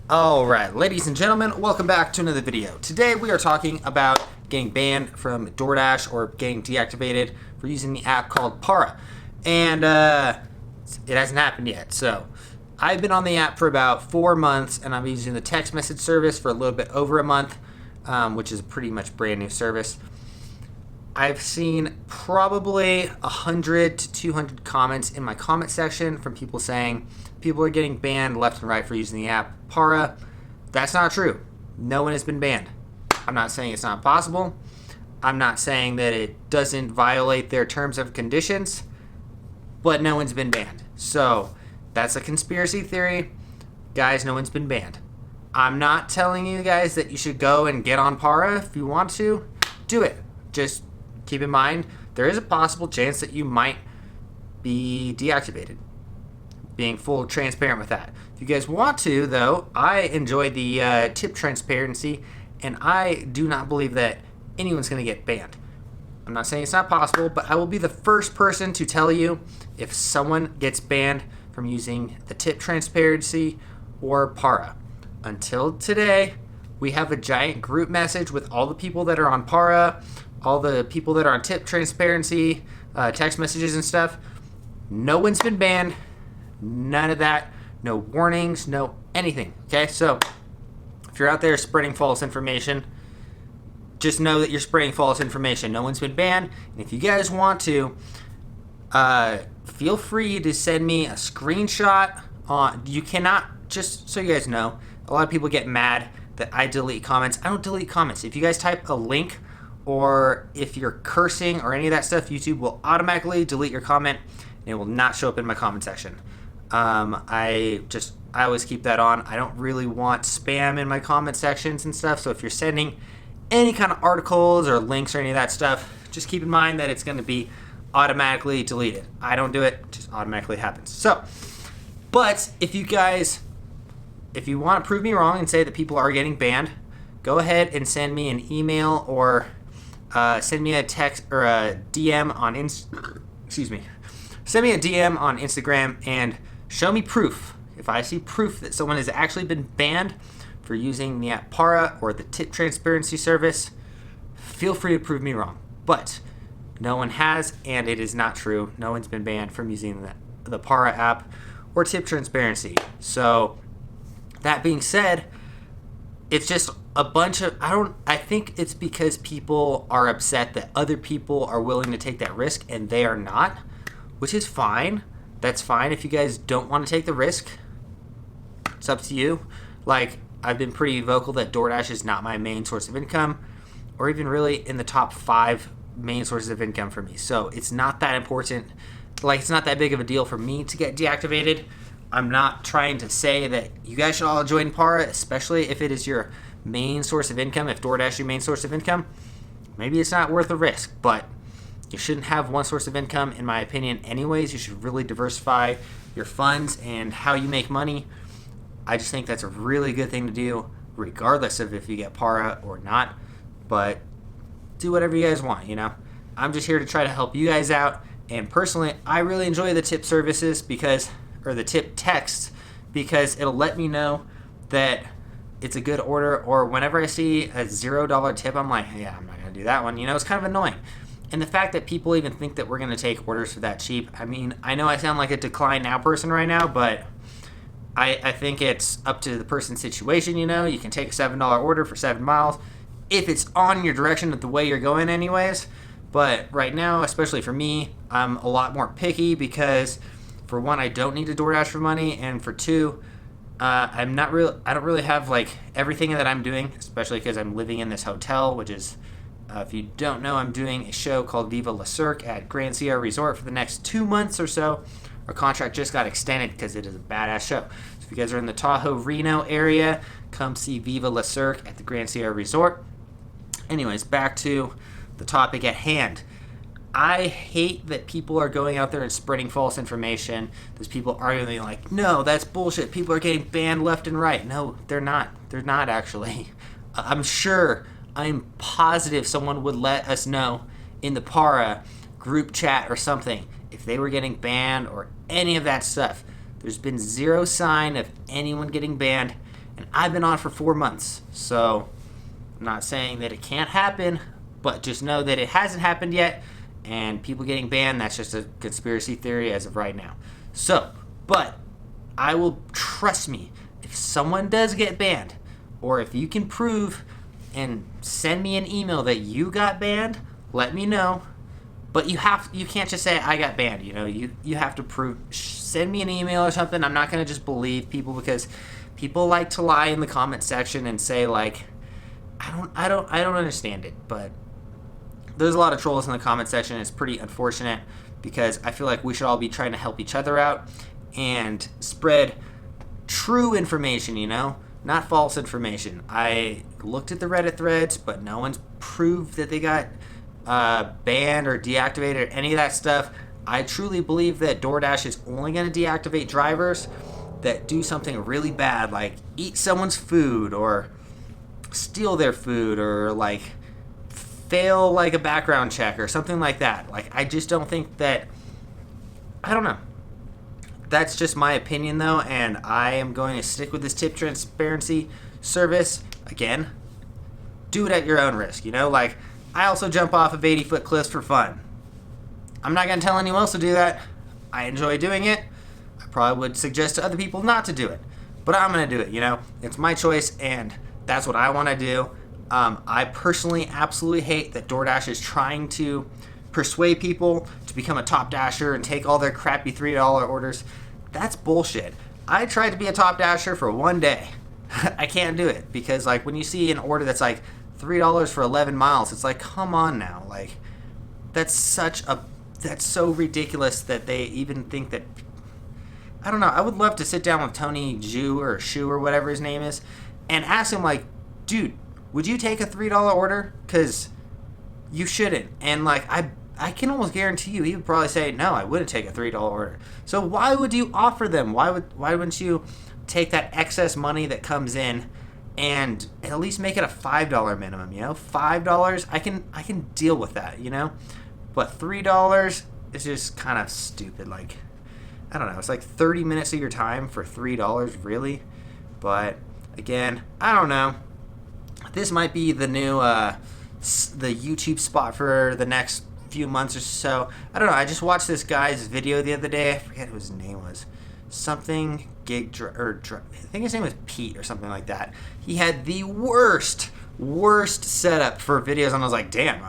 Alright, ladies and gentlemen, welcome back to another video. Today we are talking about getting banned from Doordash or getting deactivated for using the app called Para. And it hasn't happened yet. So I've been on the app for about 4 months, and I'm using the text message service for a little bit over a month, which is a pretty much brand new service. I've seen probably 100 to 200 comments in my comment section from people saying people are getting banned left and right for using the app Para. That's not true. No one has been banned. I'm not saying it's not possible. I'm not saying that it doesn't violate their terms and conditions, but no one's been banned. So that's a conspiracy theory. Guys, no one's been banned. I'm not telling you guys that you should go and get on Para. If you want to, do it. Just keep in mind, there is a possible chance that you might be deactivated. Being full transparent with that. If you guys want to, though, I enjoy the tip transparency, and I do not believe that anyone's going to get banned. I'm not saying it's not possible, but I will be the first person to tell you if someone gets banned from using the tip transparency or Para. Until today, we have a giant group message with all the people that are on Para, all the people that are on tip transparency, text messages and stuff. No one's been banned. None of that. No warnings, no anything. Okay, so if you're out there spreading false information, just know that you're spreading false information. No one's been banned. And if you guys want to, feel free to send me a screenshot. You cannot, just so you guys know, a lot of people get mad that I delete comments. I don't delete comments. If you guys type a link, or if you're cursing or any of that stuff, YouTube will automatically delete your comment and it will not show up in my comment section. I always keep that on. I don't really want spam in my comment sections and stuff, so if you're sending any kind of articles or links or any of that stuff, just keep in mind that it's going to be automatically deleted. I don't do it, it just automatically happens. So, but if you want to prove me wrong and say that people are getting banned, go ahead and send me an email or send me a text or a DM on Send me a DM on Instagram and show me proof. If I see proof that someone has actually been banned for using the app Para or the tip transparency service, feel free to prove me wrong. But no one has, and it is not true. No one's been banned from using the Para app or tip transparency. So that being said, it's just a bunch of, I think it's because people are upset that other people are willing to take that risk and they are not, which is fine. That's fine if you guys don't want to take the risk. It's up to you. Like, I've been pretty vocal that DoorDash is not my main source of income, or even really in the top 5 main sources of income for me. So it's not that important. Like, it's not that big of a deal for me to get deactivated. I'm not trying to say that you guys should all join Para, especially if it is your main source of income. If DoorDash is your main source of income, maybe it's not worth the risk, but you shouldn't have one source of income, in my opinion, anyways. You should really diversify your funds and how you make money. I just think that's a really good thing to do, regardless of if you get Para or not. But do whatever you guys want, you know? I'm just here to try to help you guys out. And personally, I really enjoy the tip services or the tip text, because it'll let me know that it's a good order, or whenever I see a $0 tip, I'm like, yeah, I'm not going to do that one. You know, it's kind of annoying. And the fact that people even think that we're going to take orders for that cheap, I mean, I know I sound like a decline now person right now, but I think it's up to the person's situation, you know. You can take a $7 order for 7 miles if it's on your direction of the way you're going anyways. But right now, especially for me, I'm a lot more picky because, for one, I don't need to DoorDash for money, and for two, I don't really have like everything that I'm doing, especially because I'm living in this hotel, which is, if you don't know, I'm doing a show called Viva La Cirque at Grand Sierra Resort for the next 2 months or so. Our contract just got extended because it is a badass show. So if you guys are in the Tahoe, Reno area, come see Viva La Cirque at the Grand Sierra Resort. Anyways, back to the topic at hand. I hate that people are going out there and spreading false information. There's people arguing like, no, that's bullshit. People are getting banned left and right. No, they're not. They're not actually. I'm positive someone would let us know in the Para group chat or something if they were getting banned or any of that stuff. There's been zero sign of anyone getting banned, and I've been on for 4 months. So I'm not saying that it can't happen, but just know that it hasn't happened yet, and people getting banned, that's just a conspiracy theory as of right now. So, but I will, trust me, if someone does get banned, or if you can prove and send me an email that you got banned, let me know. But you can't just say I got banned. You have to prove. Send me an email or something. I'm not gonna just believe people, because people like to lie in the comment section and say like, I don't understand it. But there's a lot of trolls in the comment section. It's pretty unfortunate, because I feel like we should all be trying to help each other out and spread true information, not false information. I looked at the Reddit threads, but no one's proved that they got banned or deactivated or any of that stuff. I truly believe that Doordash is only going to deactivate drivers that do something really bad, like eat someone's food or steal their food or like fail like a background check or something like that. Like, I just don't think that, I don't know. That's just my opinion though, and I am going to stick with this tip transparency service. Again, do it at your own risk, like I also jump off of 80-foot cliffs for fun. I'm not going to tell anyone else to do that. I enjoy doing it. I probably would suggest to other people not to do it, but I'm going to do it, It's my choice, and that's what I want to do. I personally absolutely hate that Doordash is trying to persuade people to become a top dasher and take all their crappy $3 orders. That's bullshit. I tried to be a top dasher for one day. I can't do it, because like when you see an order that's like $3 for 11 miles, it's like, come on now. Like, that's so ridiculous that they even think that. I don't know. I would love to sit down with Tony Zhu or Shu or whatever his name is and ask him like, dude, would you take a $3 order? Because you shouldn't. And like, I can almost guarantee you he would probably say, no, I wouldn't take a $3 order. So why would you offer them? Why wouldn't you take that excess money that comes in and at least make it a $5 minimum, $5, I can deal with that, But $3 is just kind of stupid. Like, I don't know, it's like 30 minutes of your time for $3, really? But again, I don't know. This might be the new the YouTube spot for the next few months or so. I don't know. I just watched this guy's video the other day. I forget who his name was. Something I think his name was Pete or something like that. He had the worst setup for videos, and I was like, damn,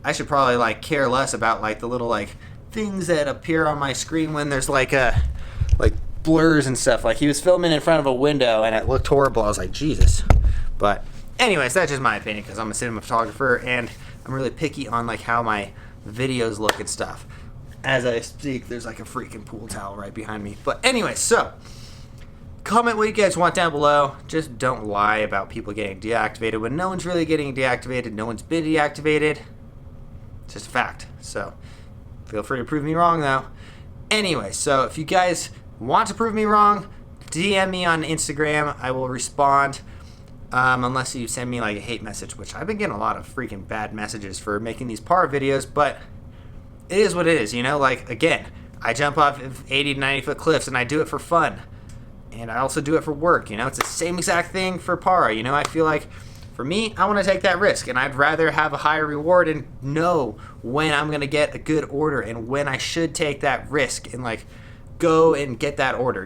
I should probably like care less about like the little like things that appear on my screen when there's like blurs and stuff. Like, he was filming in front of a window and it looked horrible. I was like, Jesus. But anyways, that's just my opinion, because I'm a cinematographer and I'm really picky on like how my videos look and stuff. As I speak, there's like a freaking pool towel right behind me. But anyway, so comment what you guys want down below. Just don't lie about people getting deactivated when no one's really getting deactivated. No one's been deactivated. It's just a fact. So feel free to prove me wrong though. Anyway, so if you guys want to prove me wrong, DM me on Instagram. I will respond. Unless you send me like a hate message, which I've been getting a lot of freaking bad messages for making these par videos, but it is what it is, Like, again, I jump off of 80 to 90-foot cliffs and I do it for fun. And I also do it for work, It's the same exact thing for para, I feel like, for me, I want to take that risk, and I'd rather have a higher reward and know when I'm going to get a good order and when I should take that risk and, like, go and get that order,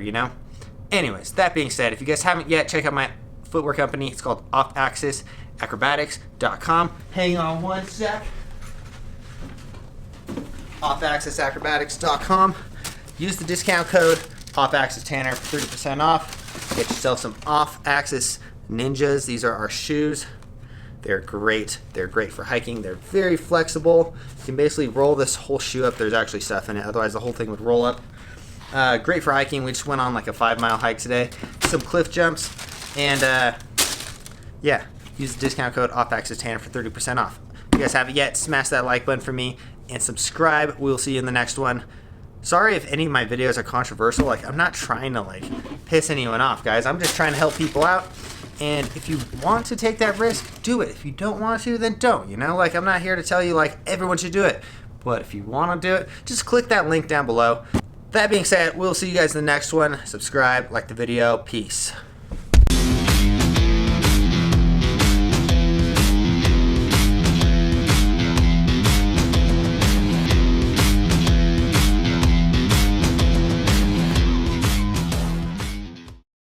Anyways, that being said, if you guys haven't yet, check out my footwear company. It's called offaxisacrobatics.com. Hang on one sec. offaxisacrobatics.com. Use the discount code OffAxisTanner for 30% off. Get yourself some off-axis ninjas. These are our shoes. They're great. They're great for hiking. They're very flexible. You can basically roll this whole shoe up. There's actually stuff in it. Otherwise, the whole thing would roll up. Great for hiking. We just went on like a 5-mile hike today. Some cliff jumps. And yeah, use the discount code OffAxisTanner for 30% off. If you guys haven't yet, smash that like button for me and subscribe. We'll see you in the next one. Sorry if any of my videos are controversial. Like, I'm not trying to like piss anyone off, guys. I'm just trying to help people out. And if you want to take that risk, do it. If you don't want to, then don't. Like, I'm not here to tell you like everyone should do it. But if you want to do it, just click that link down below. That being said, we'll see you guys in the next one. Subscribe, like the video. Peace.